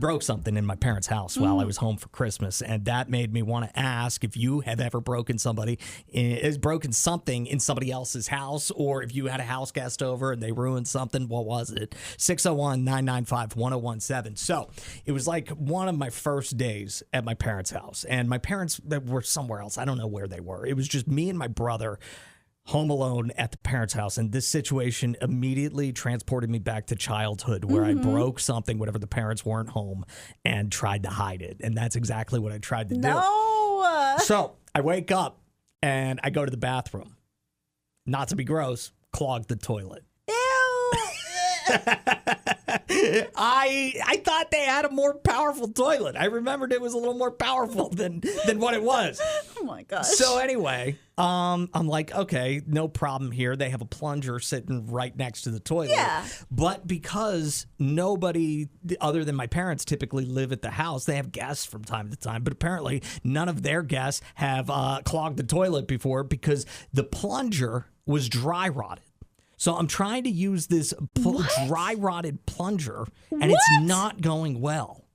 broke something in my parents' house while I was home for Christmas, and that made me want to ask if you have ever broken something in somebody else's house, or if you had a house guest over and they ruined something. What was it? 601-995-1017. So it was like one of my first days at my parents' house, and my parents were somewhere else. I don't know where they were. It was just me and my brother home alone at the parents' house, and this situation immediately transported me back to childhood, where I broke something whenever the parents weren't home and tried to hide it, and that's exactly what I tried to do. So I wake up and I go to the bathroom. Not to be gross, clogged the toilet. Ew. I thought they had a more powerful toilet. I remembered it was a little more powerful than what it was. Oh my gosh. So anyway, I'm like, okay, no problem here. They have a plunger sitting right next to the toilet. Yeah. But because nobody other than my parents typically live at the house, they have guests from time to time. But apparently none of their guests have clogged the toilet before, because the plunger was dry rotted. So I'm trying to use this dry rotted plunger, and it's not going well.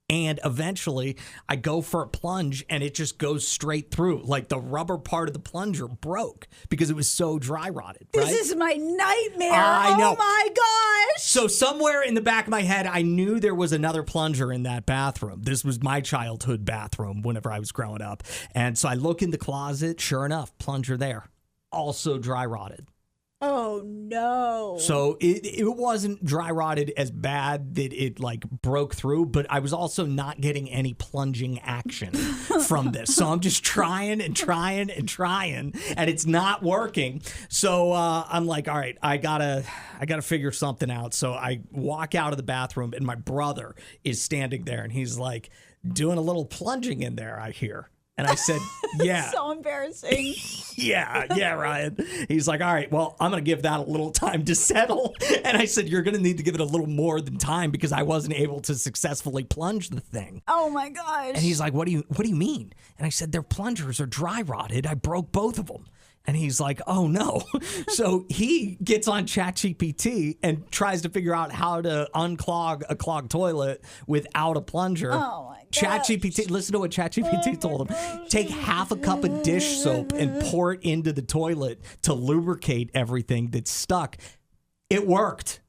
And eventually I go for a plunge and it just goes straight through. Like the rubber part of the plunger broke because it was so dry rotted. Right? This is my nightmare. I know. Oh my gosh. So somewhere in the back of my head, I knew there was another plunger in that bathroom. This was my childhood bathroom whenever I was growing up. And so I look in the closet. Sure enough, plunger there. Also dry rotted. Oh, no. So it wasn't dry rotted as bad that it like broke through, but I was also not getting any plunging action from this. So I'm just trying, and it's not working. So I'm like, all right, I gotta figure something out. So I walk out of the bathroom, and my brother is standing there, and he's like doing a little plunging in there, I hear. And I said, yeah. So embarrassing. Yeah, Ryan. He's like, all right, well, I'm going to give that a little time to settle. And I said, you're going to need to give it a little more than time, because I wasn't able to successfully plunge the thing. Oh my gosh. And he's like, what do you mean? And I said, their plungers are dry rotted. I broke both of them. And he's like, oh, no. So he gets on ChatGPT and tries to figure out how to unclog a clogged toilet without a plunger. Oh, my gosh. ChatGPT, listen to what ChatGPT told him. Take half a cup of dish soap and pour it into the toilet to lubricate everything that's stuck. It worked.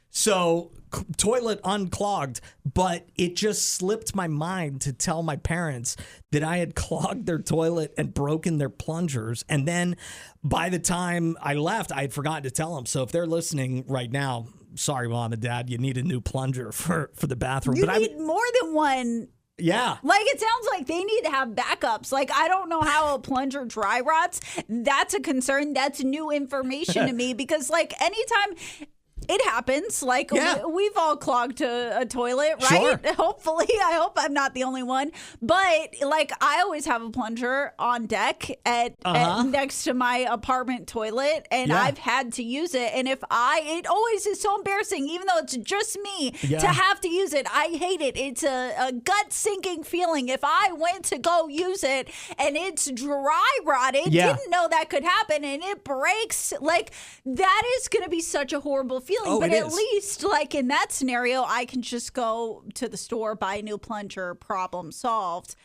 So toilet unclogged, but it just slipped my mind to tell my parents that I had clogged their toilet and broken their plungers. And then by the time I left, I had forgotten to tell them. So if they're listening right now, sorry, Mom and Dad, you need a new plunger for the bathroom. You need more than one. Yeah. Like, it sounds like they need to have backups. Like, I don't know how a plunger dry rots. That's a concern. That's new information to me, because, like, anytime it happens, like, we've all clogged a toilet, right? Sure. Hopefully. I hope I'm not the only one. But, like, I always have a plunger on deck at next to my apartment toilet, and I've had to use it. And it always is so embarrassing, even though it's just me, to have to use it. I hate it. It's a gut-sinking feeling. If I went to go use it and it's dry rotted, didn't know that could happen, and it breaks, like, that is going to be such a horrible feeling. But at least, like, in that scenario, I can just go to the store, buy a new plunger, problem solved.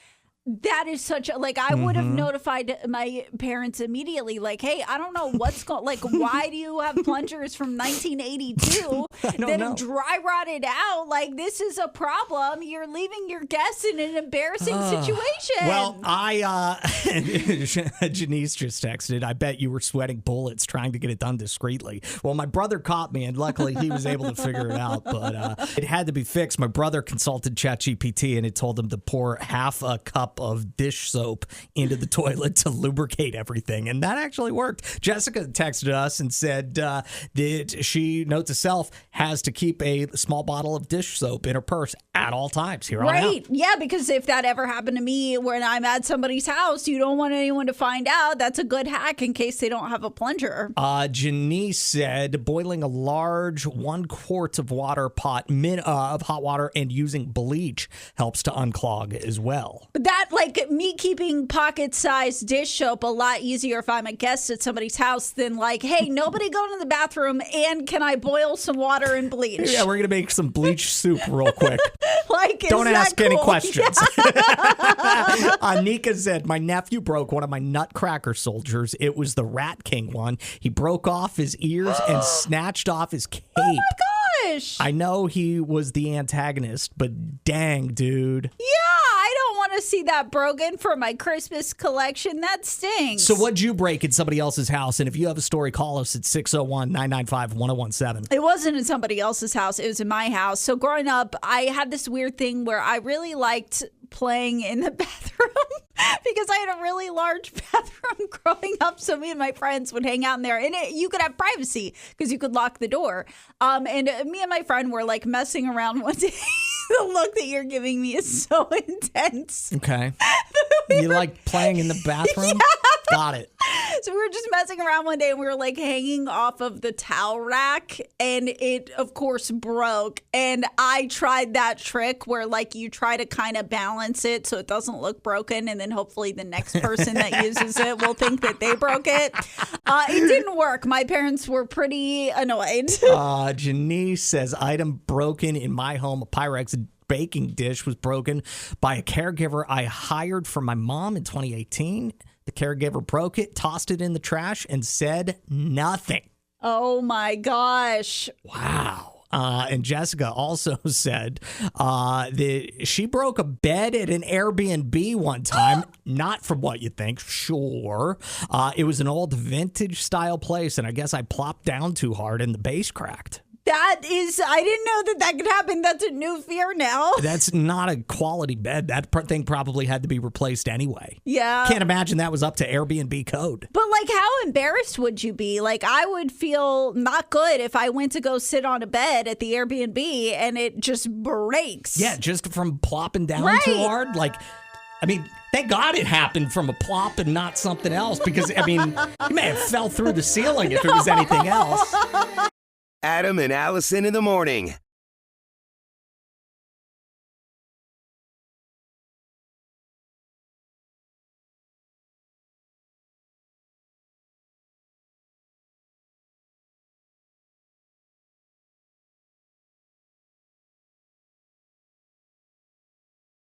That is such a, like, I would have notified my parents immediately, like, hey, I don't know what's going, like, why do you have plungers from 1982 that are dry rotted out? Like, this is a problem. You're leaving your guests in an embarrassing situation. Well, Jenese just texted, I bet you were sweating bullets trying to get it done discreetly. Well, my brother caught me, and luckily he was able to figure it out, but it had to be fixed. My brother consulted ChatGPT, and it told him to pour half a cup of dish soap into the toilet to lubricate everything, and that actually worked. Jessica texted us and said that she, note to self, has to keep a small bottle of dish soap in her purse at all times here on out. Yeah, because if that ever happened to me when I'm at somebody's house, you don't want anyone to find out. That's a good hack in case they don't have a plunger. Jenese said boiling a large 1 quart of water pot of hot water and using bleach helps to unclog as well. That like me keeping pocket-sized dish soap a lot easier if I'm a guest at somebody's house than like, hey, nobody go to the bathroom and can I boil some water and bleach? Yeah, we're going to make some bleach soup real quick. Like, don't ask cool? any questions. Anika said, my nephew broke one of my Nutcracker soldiers. It was the Rat King one. He broke off his ears and snatched off his cape. Oh my gosh. I know he was the antagonist, but dang, dude. Yeah, I don't want to see that broken for my Christmas collection. That stinks. So what'd you break in somebody else's house? And if you have a story, call us at 601-995-1017. It wasn't in somebody else's house. It was in my house. So growing up, I had this weird thing where I really liked playing in the bathroom because I had a really large bathroom growing up. So me and my friends would hang out in there, and you could have privacy because you could lock the door. And me and my friend were like messing around one day. The look that you're giving me is so intense. Okay. You like playing in the bathroom? Yeah. Got it. So we were just messing around one day and we were like hanging off of the towel rack, and it of course broke. And I tried that trick where like you try to kind of balance it so it doesn't look broken, and then hopefully the next person that uses it will think that they broke it. It didn't work. My parents were pretty annoyed. Jenese says, item broken in my home, a Pyrex baking dish was broken by a caregiver I hired for my mom in 2018. The caregiver broke it, tossed it in the trash, and said nothing. Oh, my gosh. Wow. And Jessica also said that she broke a bed at an Airbnb one time. Not from what you think, sure. It was an old vintage style place, and I guess I plopped down too hard and the base cracked. I didn't know that could happen. That's a new fear now. That's not a quality bed. That thing probably had to be replaced anyway. Yeah. Can't imagine that was up to Airbnb code. But like, how embarrassed would you be? Like, I would feel not good if I went to go sit on a bed at the Airbnb and it just breaks. Yeah, just from plopping down Right. too hard. Like, I mean, thank God it happened from a plop and not something else, because, I mean, you may have fell through the ceiling if it was anything else. Adam and Allison in the morning.